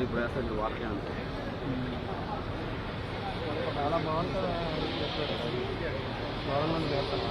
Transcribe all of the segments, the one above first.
ఇప్పుడు వేస్తే వాటర్కే అంతే. చాలా బాగుంటుంది. గవర్నమెంట్ చేస్తాను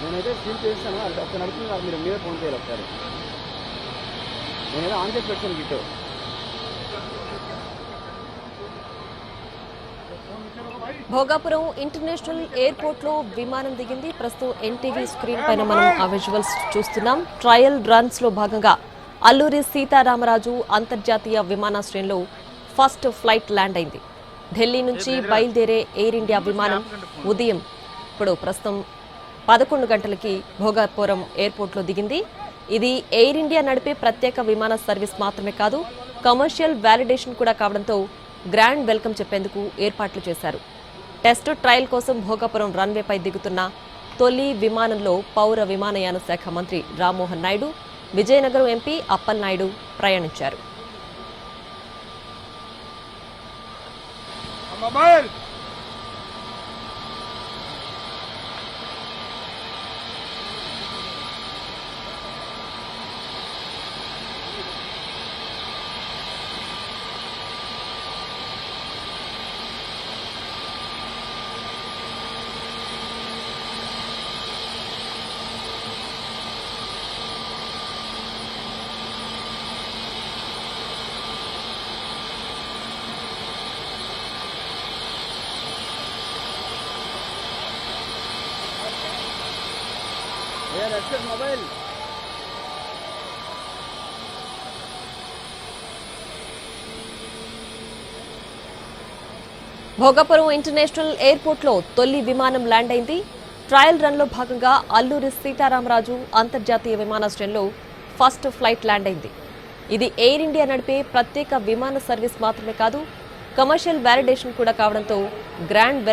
నేనైతే ఫీల్ చేస్తాను. అది ఒకసారి నడుస్తుంది, మీరు మీరే ఫోన్ చేయాలి ఒకసారి. నేనైతే ఆన్ చేసి పెట్టాను గిట్టు. భోగాపురం ఇంటర్నేషనల్ ఎయిర్పోర్ట్ లో విమానం దిగింది. ప్రస్తుతం ఎన్టీవీ స్క్రీన్ పైన మనం ఆ విజువల్స్ చూస్తున్నాం. ట్రయల్ రన్స్ లో భాగంగా అల్లూరి సీతారామరాజు అంతర్జాతీయ విమానాశ్రయంలో ఫస్ట్ ఫ్లైట్ ల్యాండ్ అయింది. ఢిల్లీ నుంచి బయలుదేరే ఎయిర్ ఇండియా విమానం ఉదయం ప్రస్తుతం 11 గంటలకి భోగాపురం ఎయిర్పోర్ట్ లో దిగింది. ఇది ఎయిర్ ఇండియా నడిపే ప్రత్యేక విమాన సర్వీస్ మాత్రమే కాదు, కమర్షియల్ వ్యాలిడేషన్ కూడా కావడంతో గ్రాండ్ వెల్కమ్ చెప్పేందుకు ఏర్పాట్లు చేశారు. టెస్ట్ ట్రయల్ కోసం భోగాపురం రన్వేపై దిగుతున్న తొలి విమానంలో పౌర విమానయాన శాఖ మంత్రి రామ్మోహన్ నాయుడు, విజయనగరం ఎంపీ అప్పలనాయుడు ప్రయాణించారు. మొబైల్ భోగాపురం ఇంటర్నేషనల్ ఎయిర్పోర్ట్ లో తొలి విమానం ల్యాండ్ అయింది. ట్రయల్ రన్ లో భాగంగా అల్లూరి సీతారామరాజు అంతర్జాతీయ విమానాశ్రయంలో ఫస్ట్ ఫ్లైట్ ల్యాండ్ అయింది. ఇది ఎయిర్ ఇండియా నడిపే ప్రత్యేక విమాన సర్వీస్ మాత్రమే కాదు, కమర్షియల్ వ్యాలిడేషన్ కూడా కావడంతో గ్రాండ్